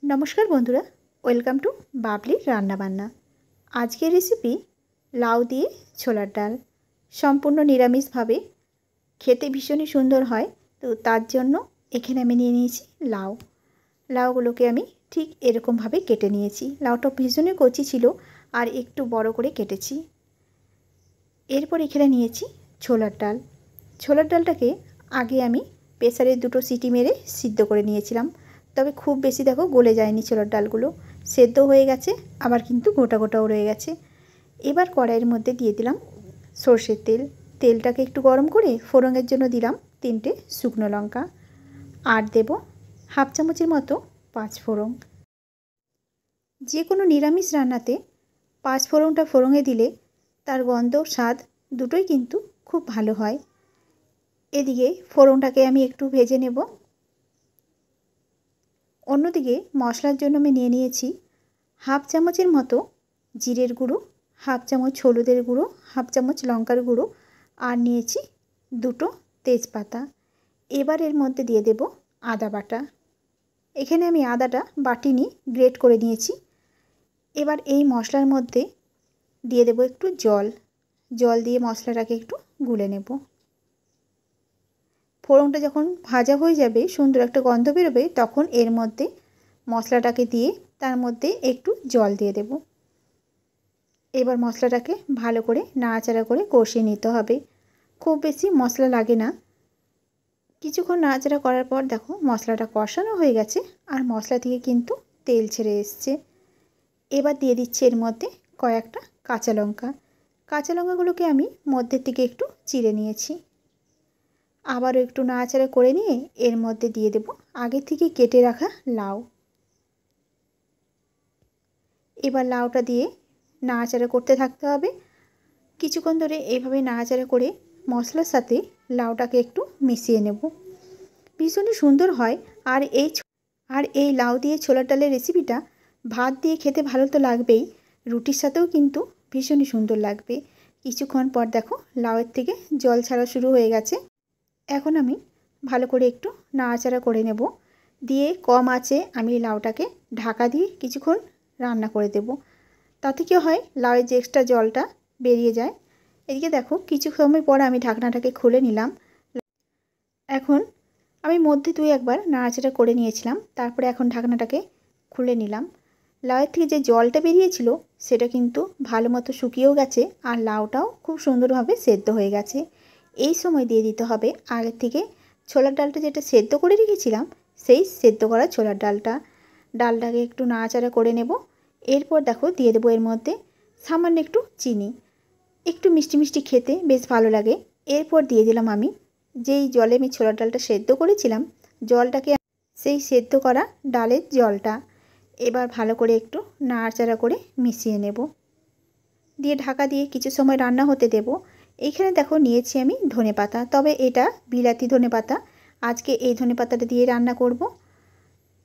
नमस्कार बंधुरा welcome to Babli रान्ना बान्ना। आज के रेसिपी लाउ दिए छोलार डाल सम्पूर्ण निरामिष भावे खेते भीषण ही सुंदर है। तो तार जन्य एखाने आमि निये नियेछि लाउ। लाउगुलोके आमि ठीक एरकम भावे केटे नियेछि। लाउटा भीषण कचि छिलो और एकटू बड़ो करे केटेछि। एरपर एखाने नियेछि छोलार डाल। छोलार डालटाके आगे आमि प्रेसारे दुटो सीटी मेरे सिद्ध करे नियेछिलाम। तबे खूब बेशी देखो गले जायनि छोलार डालगुलो सेদ্ধ हये गेछे आबार किन्तु गोटा गोटाओ रये गेछे। एबार कड़ाइयेर मध्ये दिये दिलाम सर्षेर तेल। तेलटाके एकटु गरम करे फोड़नेर जोन्नो दिलाम 3টে शुकनो लंका और देब हाफ चामचेर मतो पाँच फोड़न। जे कोनो निरामिष रान्नाते पाँच फोड़नटा फोड़ने दिले तार गन्ध स्वाद दुटोई किन्तु खूब भालो हय। एदिके फोड़नटाके आमि एकटु भेजे नेब। अन्यदिके मशलार जोन्नो आमि निये नियेछि हाफ चामचेर मतो जिरेर गुड़ो, हाफ चामच हलुदेर गुड़ो, हाफ चामच लंकार गुड़ो और नियेछि दुटो तेजपाता। एबार एर मध्य दिये देब आदा बाटा। एखाने आमि आदाटा बाटिनी ग्रेट करे नियेछि। एबार एई मशलार मध्य दिये देब एकटु जल। जल दिये मशलाटाके एकटु गुले नेब। फोड़नटा जखन भाजा हो जाबे सुंदर एक गन्ध बेरोबे तखन एर मध्य मशलाटाके दिए तार मध्य एकटु जल दिए देब। एबार मशलाटाके भालो करे नाड़ाचाड़ा करे कषिये निते हबे। खूब बेशी मशला लागे ना। किछुक्षण नाड़ाचाड़ा करार पर देखो मशलाटा कषानो हये गेछे और मशला थेके किन्तु तेल छेड़े एसेछे। एबार दिए दिচ্ছি एर मध्य कयेकटा काँचा लंका। काँचा लंकागुलोके आमि मध्य थेके एकटु चिड़े नियेछि। आबारो एकटु नाड़ाचाड़ा करे निये एर मध्य दिए देब आगे थेके केटे राखा लाउ। एबार लाउटा दिए नाड़ाचाड़ा करते थाकते हबे। किछुक्षण धरे एइभाবে नाड़ाचाड़ा करे मशलार साथे लाउटाके एकटु मिशिये नेब। भीषण सुंदर हय। और এই লাউ দিয়ে ছোলার ডালের রেসিপিটা ভাত দিয়ে খেতে ভালো তো লাগবেই, রুটির সাথেও কিন্তু ভীষণই সুন্দর লাগবে। কিছুক্ষণ পর দেখো লাউয়ের থেকে জল ছাড়া শুরু হয়ে গেছে। এখন আমি ভালো করে একটু নাড়াচাড়া করে নেব। দিয়ে কম আঁচে আমি লাউটাকে ঢাকা দিয়ে কিছুক্ষণ রান্না করে দেব। তাতে কি হয় লাউয়ের যে এক্সট্রা জলটা বেরিয়ে যায়। এদিকে দেখো কিছু সময় পর আমি ঢাকনাটাকে খুলে নিলাম। এখন আমি মধ্যে দুই একবার নাড়াচাড়া করে নিয়েছিলাম। তারপরে এখন ঢাকনাটাকে খুলে নিলাম। লাউয়ের থেকে যে জলটা বেরিয়েছিল সেটা কিন্তু ভালো মতো শুকিয়েও গেছে আর লাউটাও খুব সুন্দরভাবে সেদ্ধ হয়ে গেছে। এই সময় দিয়ে দিতে হবে আগে থেকে ছোলার ডালটা যেটা সেদ্ধ করে রেখেছিলাম সেই সেদ্ধ করা ছোলার ডালটা। ডালটাকে একটু নাড়াচাড়া করে নেব। এরপর দেখো দিয়ে দেবো এর মধ্যে সামান্য একটু চিনি। একটু মিষ্টি মিষ্টি খেতে বেশ ভালো লাগে। এরপর দিয়ে দিলাম আমি যেই জলে আমি ছোলার ডালটা সেদ্ধ করেছিলাম জলটাকে সেই সেদ্ধ করা ডালের জলটা এবার ভালো করে একটু নাড়াচাড়া করে মিশিয়ে নেব। দিয়ে ঢাকা দিয়ে কিছু সময় রান্না হতে দেব। এইখানে দেখো নিয়েছি আমি ধনেপাতা, তবে এটা বিলাতি ধনেপাতা। আজকে এই ধনেপাতাটা দিয়ে রান্না করব।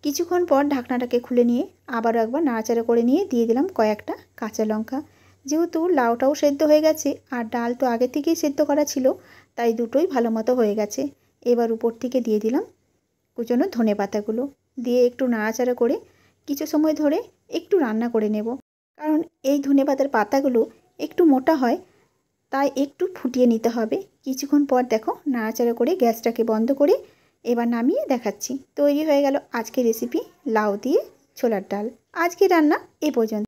কিছুক্ষণ পর ঢাকনাটাকে খুলে নিয়ে আবারও একবার নাড়াচাড়া করে নিয়ে দিয়ে দিলাম কয়েকটা কাঁচা লঙ্কা। যেহেতু লাউটাও সেদ্ধ হয়ে গেছে আর ডাল তো আগে থেকেই সেদ্ধ করা ছিল তাই দুটোই ভালো মতো হয়ে গেছে। এবার উপর থেকে দিয়ে দিলাম কুচনো ধনেপাতাগুলো। দিয়ে একটু নাড়াচাড়া করে কিছু সময় ধরে একটু রান্না করে নেব। কারণ এই ধনেপাতার পাতাগুলো একটু মোটা হয় তাই একটু ফুটিয়ে নিতে হবে। কিছুক্ষণ পর দেখো নাড়াচাড়া করে গ্যাসটাকে বন্ধ করে এবার নামিয়ে দেখাচ্ছি। তৈরি হয়ে গেল আজকের রেসিপি লাউ দিয়ে ছোলার ডাল। আজকে রান্না এ পর্যন্ত।